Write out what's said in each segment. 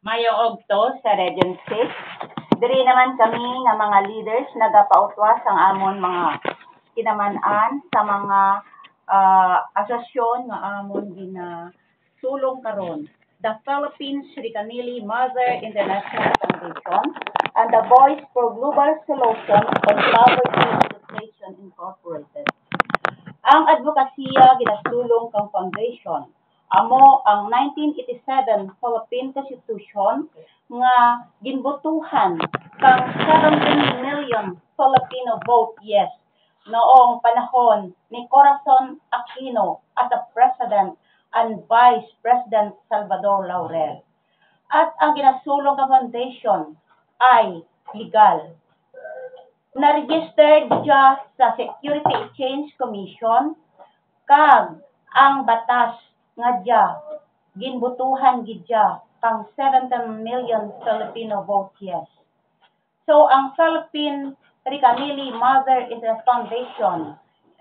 Mayo ogto sa Region 6. Diri naman kami nga mga leaders nagapautwas ang amon mga kinamanan sa mga asosyon nga amon sulong karon. The Philippines Ricanili Mother International Foundation and the Voice for Global Solution on Poverty Association Incorporated. Ang advokasya ginasulong kang foundation amo ang 1987 Philippine Constitution nga ginbotohan kang 17 million Filipino vote yes noong panahon ni Corazon Aquino as a President and Vice President Salvador Laurel. At ang ginasulong ka foundation ay legal. Na-registered siya sa Security Exchange Commission kag ang batas nga diya ginbutuhan gid diya kang 17 million Filipino vote yes. So ang Philippine Ricanili Mother International Foundation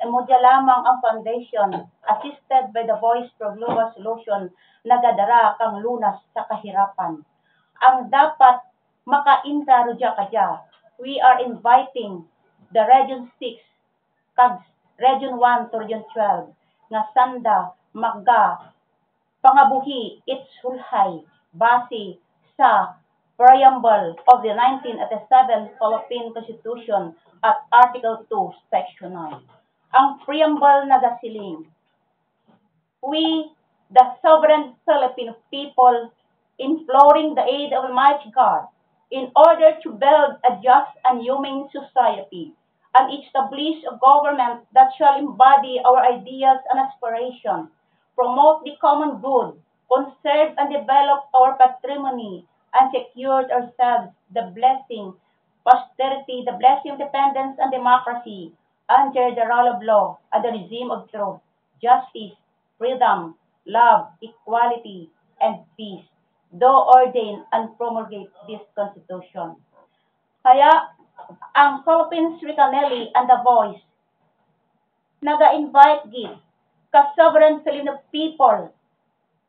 mo diya lamang ang foundation assisted by the Voice for Global Solution nagadara kang lunas sa kahirapan. Ang dapat maka-intra ro diya kadya. We are inviting the Region 6 kag Region 1 to Region 12 nga sanda magga pangabuhi its sulhay base sa preamble of the 1987 Philippine Constitution at Article 2, Section 9. Ang preamble nagasiling, we, the sovereign Filipino people, imploring the aid of Almighty God, in order to build a just and humane society and establish a government that shall embody our ideals and aspirations, promote the common good, conserve and develop our patrimony, and secure ourselves the blessing, posterity, the blessing of independence and democracy under the rule of law and the regime of truth, justice, freedom, love, equality, and peace. Do ordain and promulgate this Constitution. Kaya, ang Philippines Ricanili and the Voice naga-invite gid ka sovereign Filipino people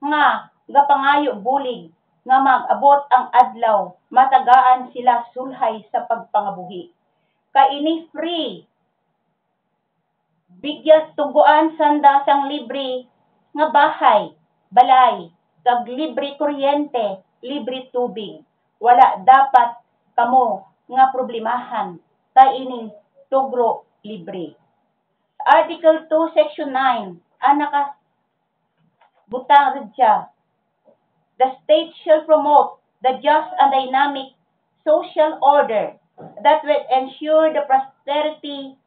nga gapangayo bulig nga mag-abot ang adlaw matagaan sila sulhay sa pagpangabuhi. Kay ini free bigyan tuguan sanda sang libre nga bahay, balay, kag libre kuryente, libre tubig. Wala dapat kamo nga problemahan kay ini tugro libre. Article 2, Section 9, anaka butang siya. The state shall promote the just and dynamic social order that will ensure the prosperity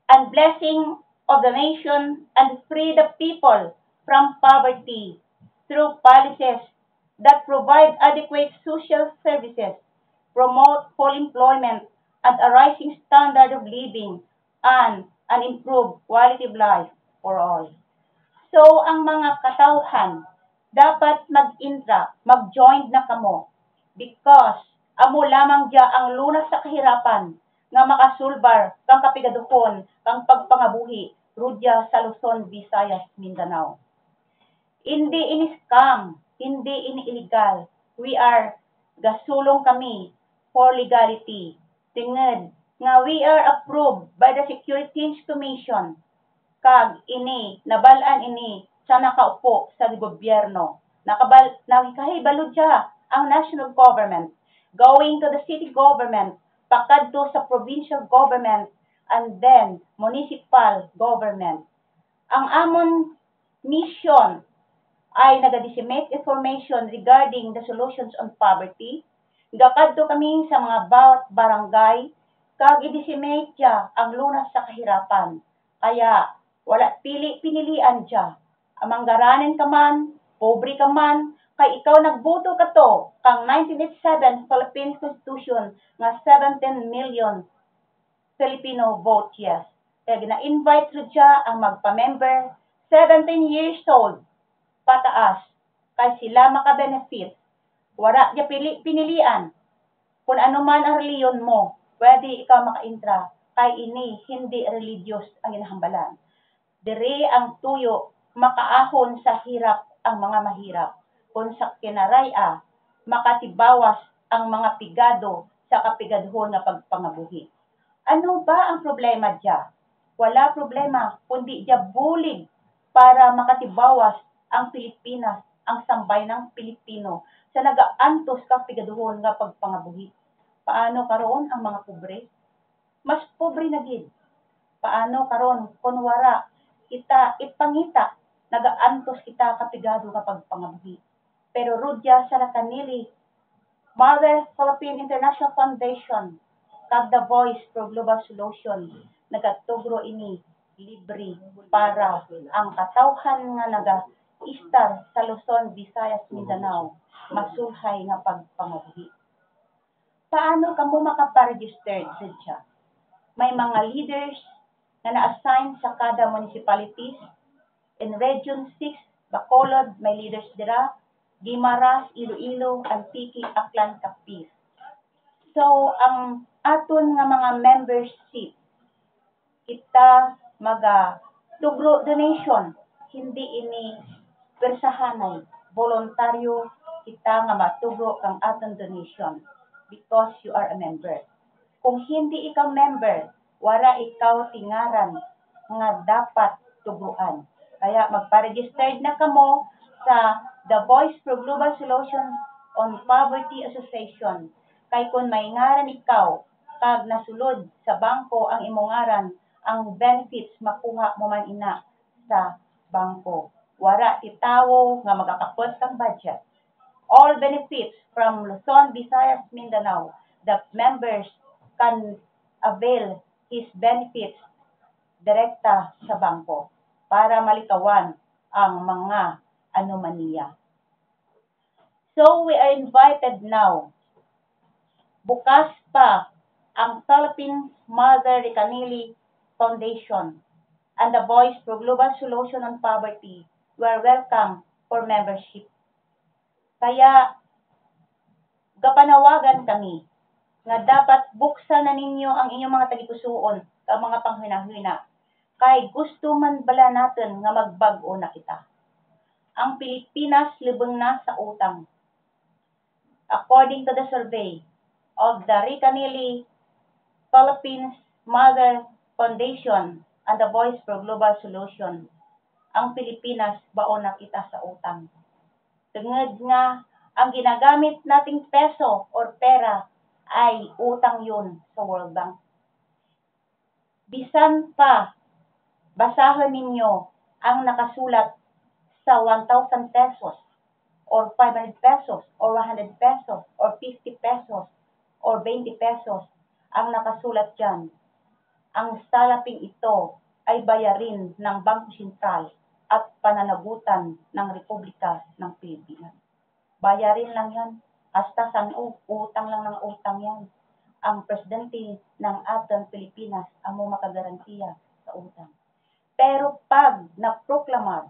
and blessing of the nation and free the people from poverty through policies that provide adequate social services, promote full employment and a rising standard of living, and an improved quality of life for all. So, ang mga katawhan, dapat mag-intra, mag-join na kamo because amo lamang diya ang lunas sa kahirapan nga makasulbar kang kapigaduhon kang pagpangabuhi rudya sa Luzon, Visayas, Mindanao. Hindi ini scam, hindi ini illegal. We are gasulong kami for legality. Tinged nga we are approved by the Security Exchange Commission kag ini nabalaan ini sa nakaupo sa gobyerno. Nakahibalo siya ang national government going to the city government, pakadto sa provincial government, and then municipal government. Ang amon mission ay naga-disseminate information regarding the solutions on poverty. Gakadto kami sa mga bawat barangay, kag i-disseminate siya ang lunas sa kahirapan. Kaya, wala pinilian siya. Amanggaranin ka man, pobre ka man, kay ikaw nagboto ka to, kang 1987 Philippine Constitution nga 17 million Filipino vote yes. Kaya gina-invite rin siya ang magpa-member 17 years old pataas kay sila maka-benefit. Wala niya pinilian. Kung ano man ang reliyon mo, pwede ikaw maka-intra kay ini hindi religious ang inahambalan. Diri ang tuyo makaahon sa hirap ang mga mahirap. Kung sa kinaraya, makatibawas ang mga pigado sa kapigadhon nga pagpangabuhi. Ano ba ang problema diya? Wala problema, kundi diya bulig para makatibawas ang Pilipinas, ang sambay ng Pilipino sa nagaantos kapigadhon nga pagpangabuhi. Paano karon ang mga pobre? Mas pobre na gid. Paano karon kun wara kita ipangita nagaantos kita kapigado kapag pangabuhi. Pero rudya sa nakanili Mother Philippine International Foundation kag The Voice for Global Solution nagatugro ini libre para ang katawhan nga naga-istar sa Luzon, Visayas, Mindanao masulhay nga pagpangabuhi. Paano kamo makaparegistered sadya? May mga leaders na na-assign sa kada municipalities. In Region 6, Bacolod, may leaders dira. Guimaras, Iloilo, Antique, Aklan, Capiz. So, ang aton nga mga membership, kita tugro donation, hindi ini persahanay, voluntaryo kita nga matugro kang aton donation because you are a member. Kung hindi ikaw member, wala ikaw tingaran nga dapat tugruan. Kaya magpa-registered na kamo sa The Voice for Global Solutions on Poverty Association. Kay kung may ngaran ikaw, kag nasulod sa bangko ang imong ngaran, ang benefits makuha mo man ina sa bangko. Wara itawo nga magakapot kang budget. All benefits from Luzon, Visayas, Mindanao, the members can avail his benefits direkta sa bangko para malikawan ang mga anomaliya. So we are invited now. Bukas pa ang Philippine Mother Recanili Foundation and the Voice for Global Solution on Poverty were welcome for membership. Kaya gapanawagan kami nga dapat buksan na ninyo ang inyong mga tagikusuon sa mga panghina-hina. Kay gusto man bala natin nga magbag-o na kita. Ang Pilipinas libeng na sa utang. According to the survey of the Recanili Philippines Mother Foundation and the Voice for Global Solution, ang Pilipinas baon na kita sa utang. Tungod nga ang ginagamit nating peso or pera ay utang yun sa World Bank. Bisan pa, basahan ninyo ang nakasulat sa 1,000 pesos or 500 pesos or 100 pesos or 50 pesos or 20 pesos ang nakasulat dyan. Ang salaping ito ay bayarin ng Bangko Sentral at pananagutan ng Republika ng Pilipinas. Bayarin lang yan. Hasta san utang lang ng utang yan. Ang presidente ng ating Pilipinas ang makagarantiya sa utang. Pero pag naproklamar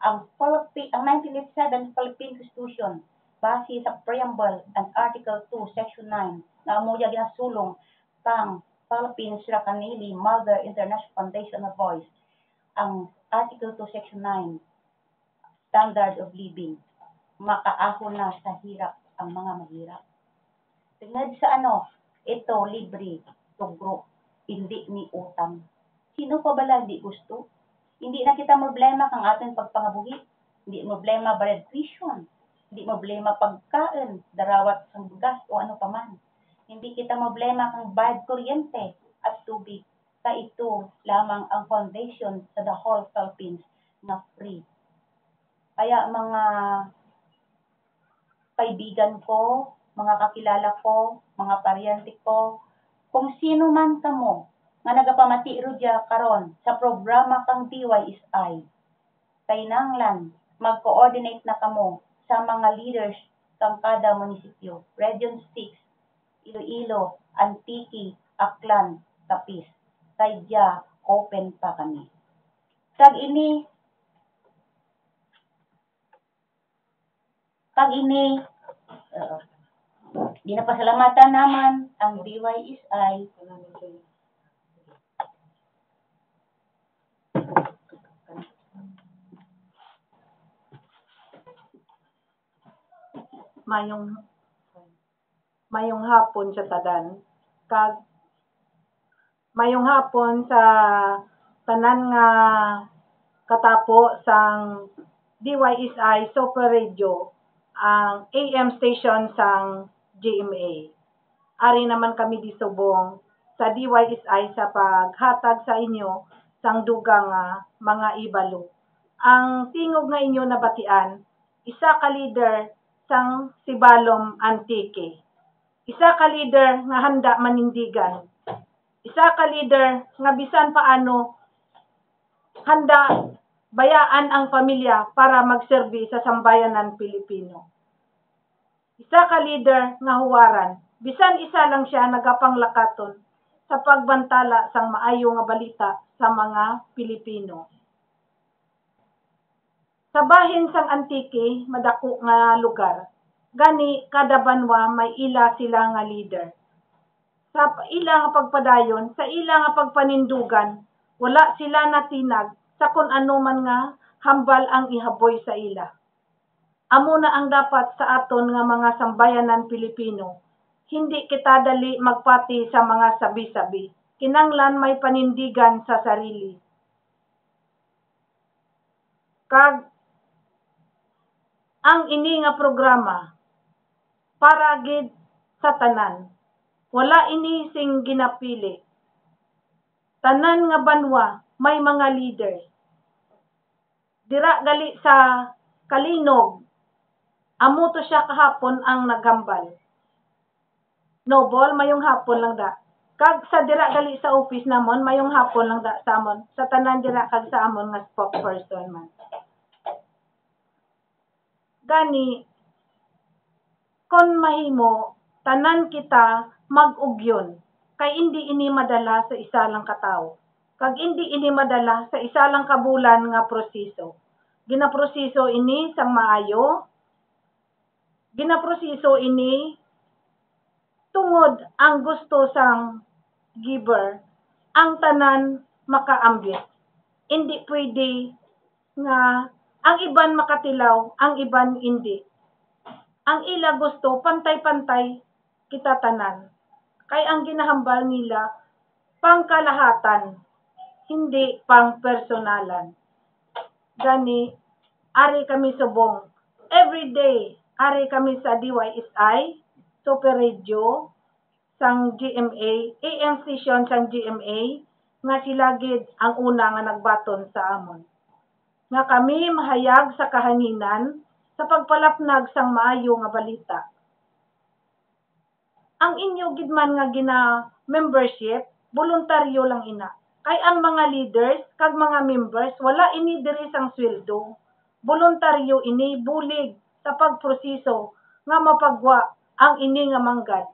ang 1987 Philippine Constitution base sa Preamble and Article 2, Section 9 na amuya ginasulong pang Philippines Recanili Mother International Foundation of Voice, ang Article 2, Section 9, Standard of Living, makaahon na sa hirap ang mga mahirap. Tingad sa ito libre, tugro, hindi ni utang. Sino pa bala di gusto? Hindi na kita problema kang ating pagpangabuhi. Hindi problema bread tuition. Hindi problema pagkain, darawat sa bugas o ano paman. Hindi kita problema kang bayad kuryente at tubig. Sa ito lamang ang foundation sa the whole Philippines na free. Kaya mga kaibigan ko, mga kakilala ko, mga paryente ko, kung sino man kamo nga nagapamatiro diya karon sa programa kang DYSI, tainanglan mag-coordinate na kamo sa mga leaders kang kada munisipyo, Region 6, Iloilo, Antique, Aklan, Capiz. Kaya open pa kami. Kag ini ginapasalamatan naman ang DYSI mayong hapon sa tanan. Kag mayong hapon sa tanan nga katapo sang DYSI Super Radio, ang AM station sang GMA. Ari naman kami disubong sa DYSI sa paghatag sa inyo sang dugang mga ibalo. Ang tingog nga inyo nabatian, isa ka leader sang Sibalom Antique. Isa ka leader nga handa manindigan. Isa ka leader nga bisan paano handa bayaan ang pamilya para magserbi sa sambayanan Pilipino. Isa ka leader nga huwaran, bisan isa lang siya nagapanglakaton sa pagbantala sang maayo nga balita sa mga Pilipino. Sa bahin sang Antique, madako nga lugar, gani kada banwa may ila sila nga leader. Sa ila nga pagpadayon, sa ila nga pagpanindugan, wala sila natinag sa kung ano man nga hambal ang ihaboy sa ila. Amo na ang dapat sa aton nga mga sambayanan Pilipino. Hindi kita dali magpati sa mga sabi-sabi. Kinanglan may panindigan sa sarili. Kag ang ini nga programa para gid sa tanan. Wala ini sing ginapili. Tanan nga banwa may mga leader. Dira gali sa Kalinog, amo to siya kahapon ang nagambal. Noble, mayong hapon lang da. Kag sa dira gali sa office namon, mayong hapon lang da sa amon. Sa tanan dira kag sa amon nga spokesperson man. Gani, kon mahimo, tanan kita mag-ugyon. Kay hindi ini madala sa isa lang katao. Kag hindi ini madala sa isa lang kabulan nga proseso. Ginaproseso ini sang maayo. Ginaproseso ini tungod ang gusto sang giver, ang tanan makaambit. Hindi pwede nga ang iban makatilaw, ang iban hindi. Ang ila gusto, pantay-pantay kita tanan. Kay ang ginahambal nila, pangkalahatan, hindi pang personalan. Gani, ari kami subong. Every day, ari kami sa DYSI, Super Radio, sang GMA, AM station sang GMA, nga sila gid ang una nga nagbaton sa amon. Nga kami mahayag sa kahanginan sa pagpalapnag sang maayo nga balita. Ang inyo gid man nga membership, voluntaryo lang ina. Kay ang mga leaders kag mga members wala ini diri sang sweldo. Voluntaryo ini bulig sa pagproseso nga mapagwa ang ini nga manggad.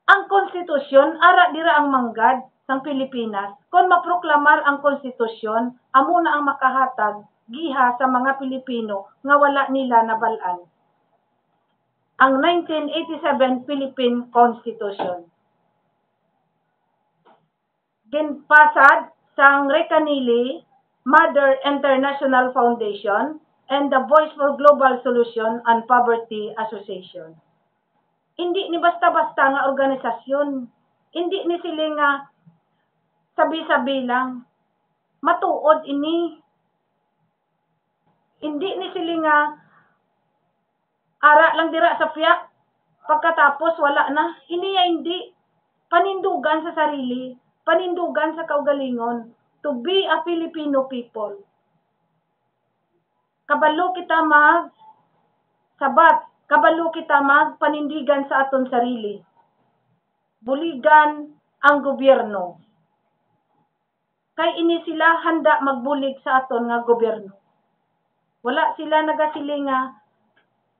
Ang konstitusyon ara dira ang manggad sang Pilipinas. Kung maproklamar ang konstitusyon, amo na ang makahatag giha sa mga Pilipino nga wala nila nabalaan. Ang 1987 Philippine Constitution. Ginpasad sang Recanili Mother International Foundation and the Voice for Global Solution and Poverty Association. Hindi ni basta-basta nga organisasyon. Hindi ni sila nga sabi-sabi lang. Matuod ini. Hindi ni sila nga ara lang dira sa fiyak. Pagkatapos wala na. Hindi. Panindugan sa sarili. Panindugan sa kaugalingon. To be a Filipino people. Kabalo kita sabat. Kabalo kita panindigan sa aton sarili. Buligan ang gobyerno. Kay ini sila handa magbulig sa aton nga gobyerno. Wala sila nagasilinga.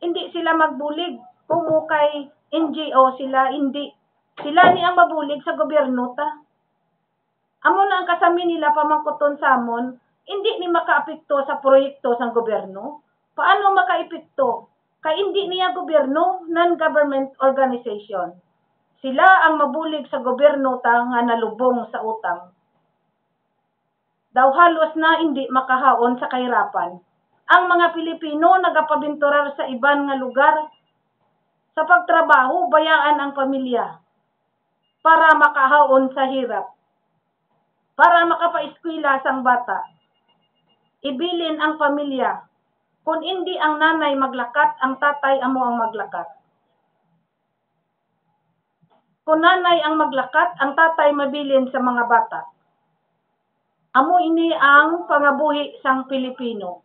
Hindi sila magbulig. Kung kay NGO sila, hindi. Sila ni ang mabulig sa gobyerno ta. Amo na ang kasami nila pamangkuton sa amon, hindi ni makaapekto sa proyekto sang gobyerno. Paano makaepekto? Kay hindi niya gobyerno, non-government organization. Sila ang mabulig sa gobyerno ta nga nalubong sa utang. Daw halos na hindi makahaon sa kahirapan. ang mga Pilipino nagapabinturar sa iban nga lugar sa pagtrabaho, bayaan ang pamilya para makahaon sa hirap, para makapaeskwela sang bata. Ibilin ang pamilya. Kung hindi ang nanay maglakat, ang tatay amo ang maglakat. Kung nanay ang maglakat, ang tatay mabilin sa mga bata. Amo ini ang pangabuhi sang Pilipino.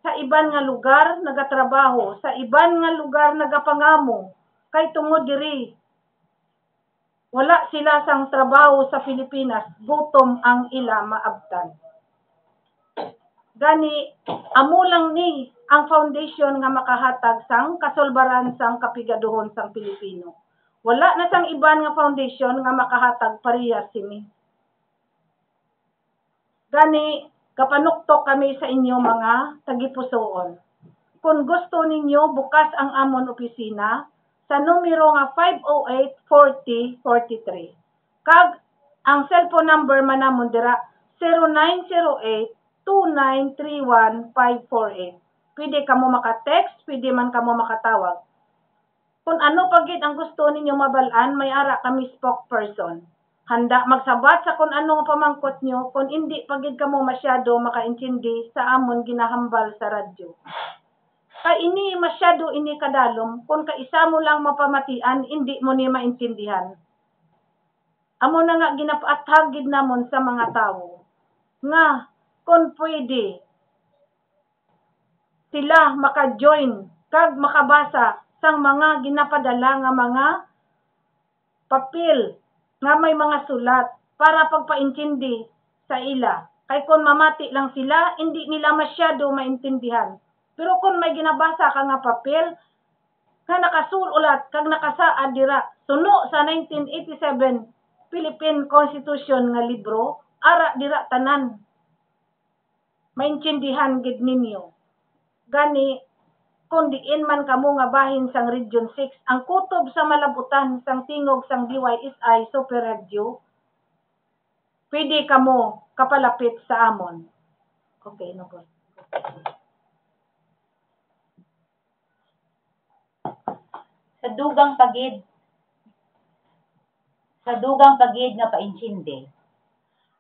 Sa iban nga lugar nagatrabaho, sa iban nga lugar nagapangamo, kay tungod diri wala sila sang trabaho sa Pilipinas, gutom ang ila maabtan. Gani, amo lang ni ang foundation nga makahatag sang kasulbaran sang kapigaduhon sang Pilipino. Wala na sang iban nga foundation nga makahatag parehas sini. Gani, kapanuktok kami sa inyo mga tagipusoon. Kung gusto ninyo, bukas ang amon opisina sa numero nga 508-4043. Kag ang cellphone number manamon dira 0908-2931-548. Pwede kamo maka-text, pwede man kamo makatawag. Kung ano pagid ang gusto ninyo mabalaan, may ara kami spokesperson. Handa magsabat sa kung ano nga pamangkot nyo, kung hindi pagid kamo masyado makaintindi sa amon ginahambal sa radyo. Kay ini masyado ini kadalom, kung kaisa mo lang mapamatian, hindi mo ni maintindihan. Amo na nga ginapaathagid namon sa mga tao, nga kung pwede, sila maka-join, kag makabasa sang mga ginapadala nga mga papel, nga may mga sulat, para pagpaintindi sa ila. Kay kung mamati lang sila, hindi nila masyado maintindihan. Pero kung may ginabasa ka nga papel, nga nakasulat, kag nakasaad dira, suno sa 1987 Philippine Constitution nga libro, ara dira tanan. Maintindihan gid ninyo. Gani, kung diin man kamo nga bahin sang Region 6, ang kutob sa malabutan sang tingog sang DYSI Super Radio, pwede kamo kapalapit sa amon. Okay, no po. Sa dugang pagid nga paintindi,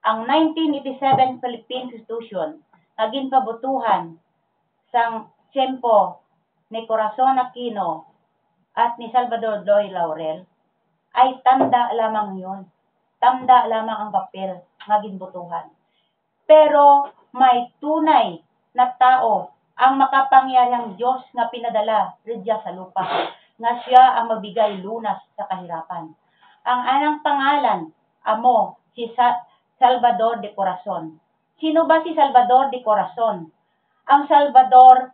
ang 1987 Philippine Constitution naging pabutuhan sang tiyempo ni Corazon Aquino at ni Salvador Doy Laurel ay tanda lamang yun. Tanda lamang ang papel nga ginbutuhan. Pero may tunay na tao ang makapangyarihang Diyos nga pinadala ridya sa lupa, nga siya ang magbigay lunas sa kahirapan. Ang anang pangalan, amo, si Salvador de Corazon. Sino ba si Salvador de Corazon? Ang Salvador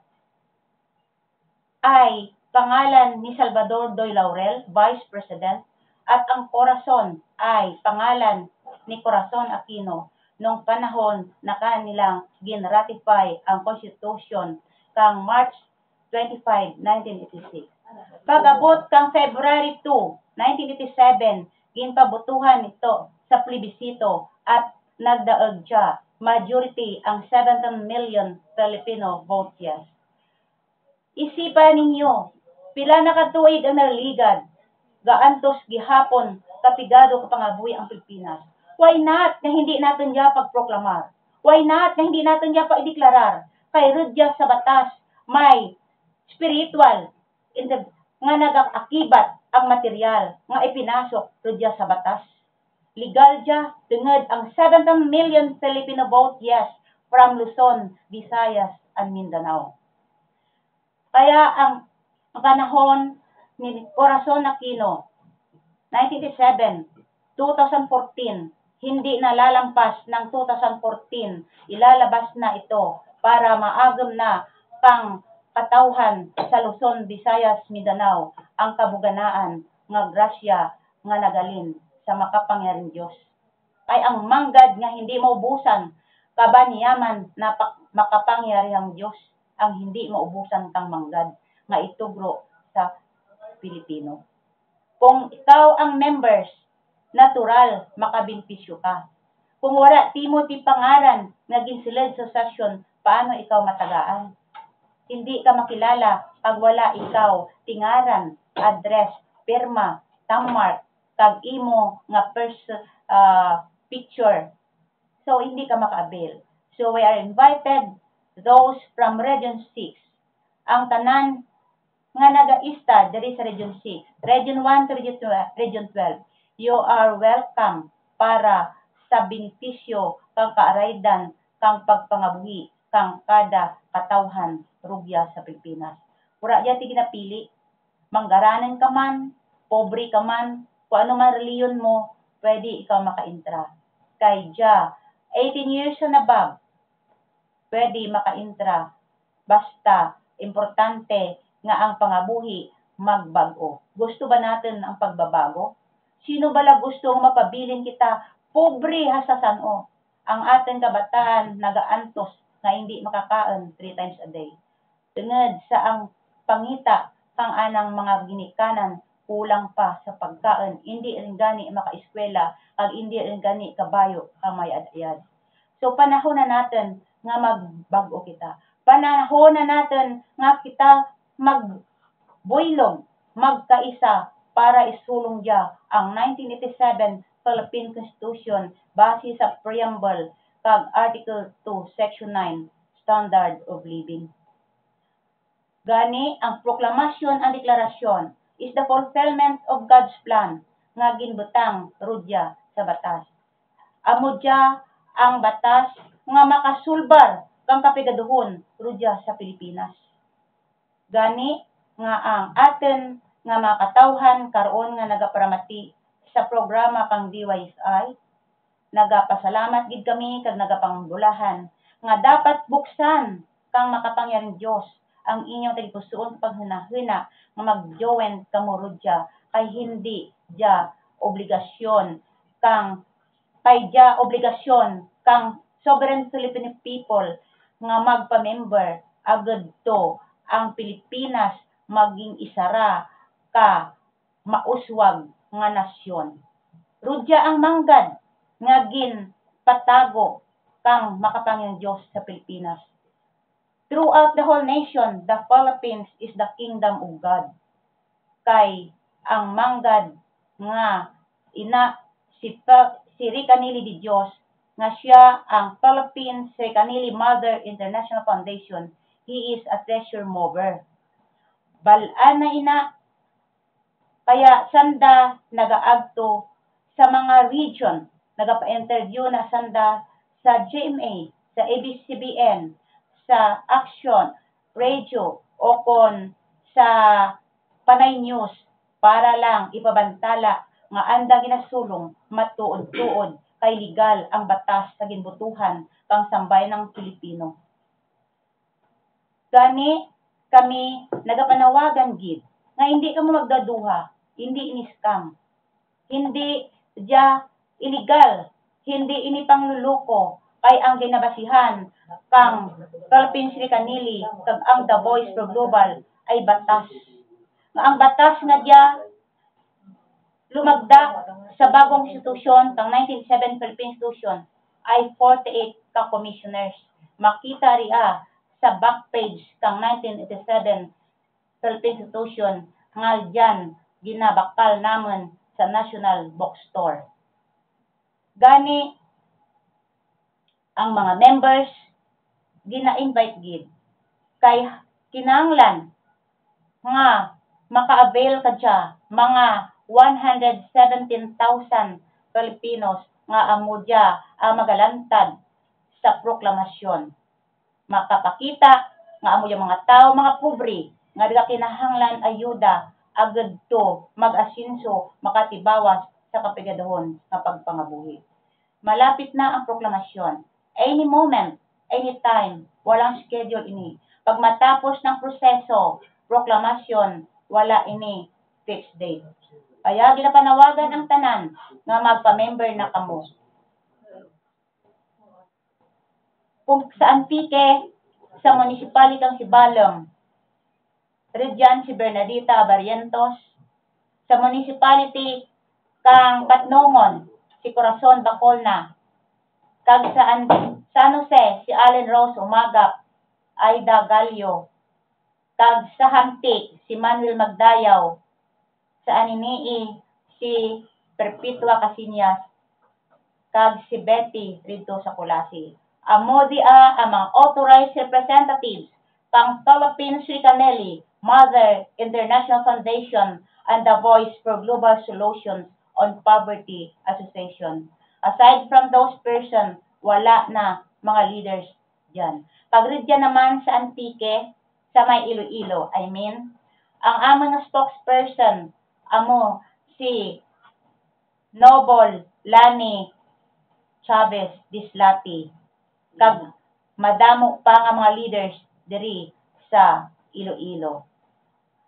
ay pangalan ni Salvador Doy Laurel, Vice President, at ang Corazon ay pangalan ni Corazon Aquino noong panahon na kanilang ginratify ang Constitution kang March 25, 1986. Pag-abot kang February 2, 1987, ginpabutuhan ito sa plebisito at nagdaog siya. Majority ang 17 million Filipino vote yes. Isipan ninyo, pila na katuig ang naligad, gaantos gihapon kapigado kapangabuhi ang Pilipinas. Why not na hindi natin niya pagproklamar? Why not na hindi natin niya paideklarar? Kay rudya sa batas, may spiritual nga nagakibat ang material nga ipinasok rudya sa batas. Legal dya, tungod ang 17 million Filipino vote yes from Luzon, Visayas, and Mindanao. Kaya ang panahon ni Corazon Aquino, 1987, 2014, hindi na lalampas ng 2014, ilalabas na ito para maagam na pang katawhan sa Luzon, Visayas, Mindanao ang kabuganaan nga grasya nga nagalin sa makapangyarihang Diyos. Ay ang manggad nga hindi maubusan, kabaniyaman na makapangyarihang Diyos ang hindi maubusan kang manggad nga itugro sa Pilipino. Kung ikaw ang members, natural makabinpisyo ka. Kung wala Timothy pangaran nga ginsilid sa session, paano ikaw matagaan? Hindi ka makilala pag wala ikaw tingaran, address, pirma, tammark, kag imo nga picture. So hindi ka maka-avail. So we are invited those from Region 6. Ang tanan nga nagaista diri sa Region 6, Region 1 to Region 12. You are welcome para sa benepisyo kang kaaraydan kang pagpangabuhi kang kada katawhan rugya sa Pilipinas. Ura yati ginapili, manggaranan ka man, pobre ka man, kung ano man reliyon mo, pwede ikaw maka-intra. Kay ja, 18 years and above, pwede maka-intra. Basta, importante nga ang pangabuhi magbago. Gusto ba natin ang pagbabago? Sino bala gustong mapabilin kita? Pobre hasasan o. Ang ating kabataan nagaantos na hindi makakaon 3 times a day. Tungod sa ang pangita kang anang mga ginikanan kulang pa sa pagkaon, hindi rin gani makaeskwela, ag hindi rin gani kabayo ang may adayad. So panahon na natin nga magbago kita. Panahon na natin nga kita magbuylog, magkaisa para isulong dia ang 1987 Philippine Constitution base sa Preamble kag Article 2, Section 9, Standard of Living. Gani, ang proklamasyon ang deklarasyon is the fulfillment of God's plan nga ginbutang rudya sa batas. Amo dia ang batas nga makasulbar kang kapigaduhon rudya sa Pilipinas. Gani, nga ang aten nga mga katawhan karon nga nagaparamati sa programa kang DYSI, nagapasalamat gid kami kag nagapangbulahan nga dapat buksan kang makapangyarang Dios ang inyong tagpusoon paghunahuna nga mag-join kamo rudya kay hindi ja obligasyon kang sovereign Filipino people nga magpa-member agad to ang Pilipinas maging isara ka mauswag nga nasyon. Rudya ang manggad nga gin patago kang makapangyang Diyos sa Pilipinas. Throughout the whole nation, the Philippines is the kingdom of God. Kay ang manggad nga si Ricanili di Diyos nga siya ang Philippines Ricanili Mother International Foundation. He is a treasure mover. Balaan na ina, kaya sanda nagaagto sa mga region, nagapa-interview na sanda sa GMA, sa ABS-CBN, sa Action, Radio, o kon sa Panay News para lang ipabantala nga anda ginasulong matuod-tuod kay legal ang batas sa ginbutuhan kang sambayanang Pilipino. Gani kami nagapanawagan gid nga hindi ka mo magdaduha, hindi ini-scam, hindi dia illegal, hindi ini pangluluko, kay ang ginabasihan kang Philippines Ricanili kag ang The Voice for Global ay batas. Nga ang batas nga dia lumagda sa bagong institusyon kang 1987 Philippine Constitution ay 48 ka commissioners. Makita ria sa back page kang 1987 Philippine Constitution nga diyan ginabakal namon sa National Bookstore. Gani ang mga members gina-invite gid kay kinahanglan nga maka-avail ka dya mga 117,000 Filipinos nga amo dya ang magalantad sa proklamasyon. Makapakita nga amo yung mga tao, mga pobre, nga diga kinahanglan ayuda agad to mag-asinso, makatibawas sa kapigaduhon nga pagpangabuhi. Malapit na ang proklamasyon. Any moment, anytime, walang schedule ini. Pag matapos ng proseso, proklamasyon, wala ini fixed date. Kaya ginapanawagan ang tanan nga magpa-member na kamo. Kung sa Antique, sa municipality kang Sibalom, Regyan si Bernadita Barrientos, sa municipality kang Katnongon, si Corazon Bacolna, kag San Jose, si Allen Rose Umagap, Aida Gallo. Kag sa Hamtik, si Manuel Magdayaw. Sa Aninii, si Perpetua Casinas. Kag si Betty rito sa Kulasi. Amo dia ang mga authorized representatives pang Philippine Sricanelli, Mother International Foundation, and the Voice for Global Solutions on Poverty Association. Aside from those persons, wala na mga leaders dyan. Pag-read naman sa Antique, sa may Iloilo, ang among spokesperson, amo si Noble Lani Chavez Dislati. Kag madamo pa nga mga leaders diri sa Iloilo.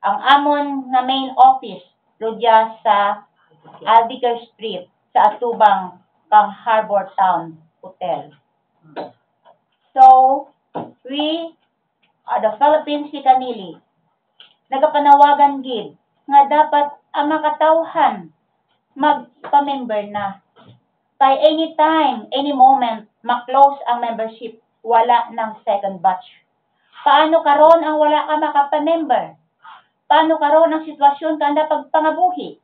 Ang amon nga main office rodya sa Aldiker Street sa atubang kang Harbor Town Hotel. So, we are the Philippine Sricanelli. Nagapanawagan gid nga dapat ang makatawhan magpa-member na. By any time, any moment, ma-close ang membership, wala ng second batch. Paano karon ang wala ka makapa-member? Paano karon ang sitwasyon kanda pagpangabuhi?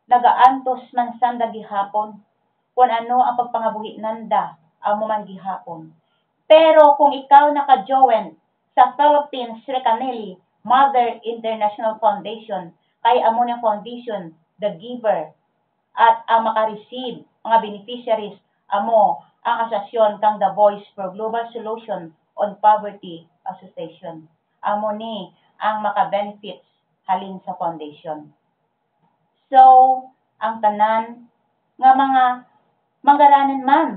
Nagaantos man sanda gihapon, kung ano ang pagpangabuhi nanda ang man gihapon. Pero kung ikaw naka-join sa Philippine Sricanelli Mother International Foundation, kay amo ng foundation, the giver, at ang maka-receive mga beneficiaries amo ang asosasyon kang The Voice for Global Solution on Poverty Association. Amo ni ang maka-benefits halin sa foundation. So, ang tanan nga mga manggaranan man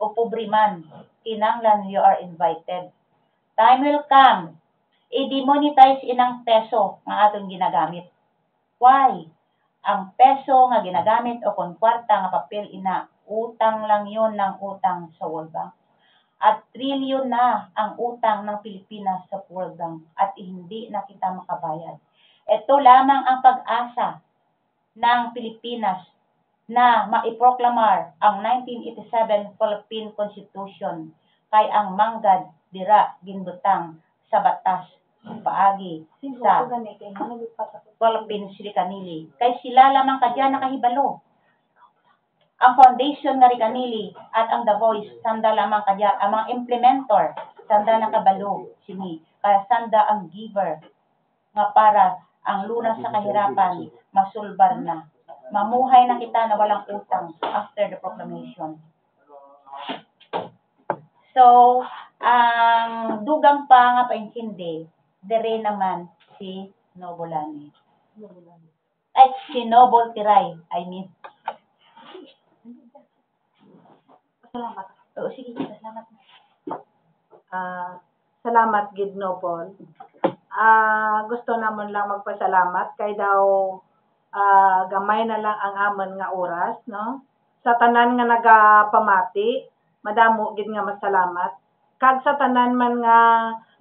o pobre man, kinanglan you are invited. Time will come, i-demonetize inang peso nga atong ginagamit. Why? Ang peso nga ginagamit o kung kwarta nga papel ina, utang lang yon ng utang sa World Bank. At trilyon na ang utang ng Pilipinas sa World Bank at hindi na kita makabayad. Ito lamang ang pag-asa ng Pilipinas na maiproklamar ang 1987 Philippine Constitution kay ang manggad dira gindutang sa batas paagi sa Philippine Sricanelli. Kay sila lamang kadya nakahibalo. Ang foundation nga Ricanelli at ang The Voice, sanda lamang kadya, ang mga implementor, sanda nakabalo sini. Kaya sanda ang giver nga para ang lunas sa kahirapan masulbar na. Mamuhay na kita na walang utang after the proclamation. So, ang dugang pa nga paintindi, dere naman si Nobolani. Ay, si Nobol Tiray, Salamat. Oo, sige, salamat. Salamat, Gid Noble. Gusto namon lang magpasalamat kay daw gamay na lang ang amon nga oras, no? Sa tanan nga nagapamati, madamo gid nga masalamat. Kag sa tanan man nga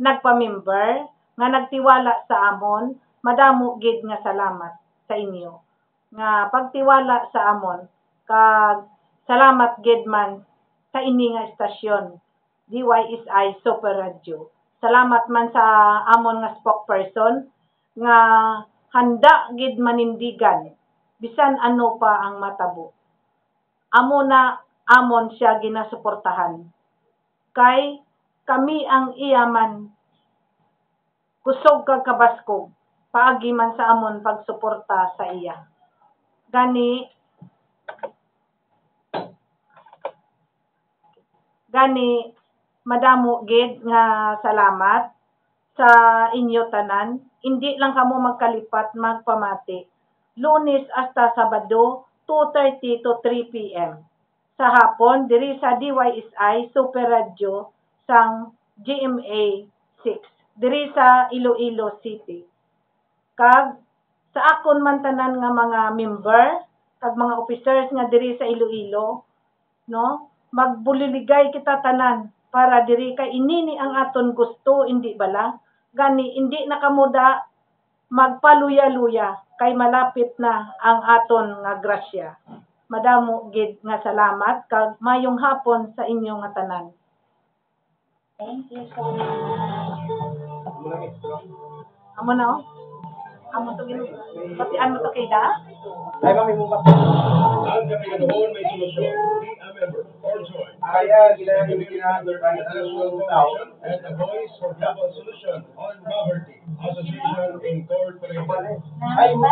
nagpa-member, nga nagtiwala sa amon, madamo gid nga salamat sa inyo. Nga pagtiwala sa amon, kag salamat gid man sa ini nga estasyon, DYSI Super Radio. Salamat man sa amon nga spokesperson nga handa gid manindigan bisan ano pa ang matabo. Amo na amon siya ginasuportahan. Kay kami ang iyaman kusog kag kabaskog paagi man sa amon pagsuporta sa iya. Gani madamo gid nga salamat sa inyo tanan. Hindi lang kamo magkalipat magpamati. Lunes hasta Sabado 2:30 to 3 p.m. Sa hapon diri sa DYSI Super Radio sang GMA 6 diri sa Iloilo City. Kag sa akon man tanan nga mga member kag mga officers nga diri sa Iloilo, no? Magbuliligay kita tanan para diri kay inini ang aton gusto, hindi bala? Gani hindi na kamuda magpaluya-luya kay malapit na ang aton nga grasya. madamo gid nga salamat kag mayong hapon sa inyo nga tanan. Thank you so much. Amo na oh. Amo to gid. Pati ano to kay da? Ay, mami mo ba? Ang kapiganoon may solusyon. Be a member or join. Kaya, ginagawa National Foundation and a voice for global solution on poverty. Association Incorporated. Ay, mo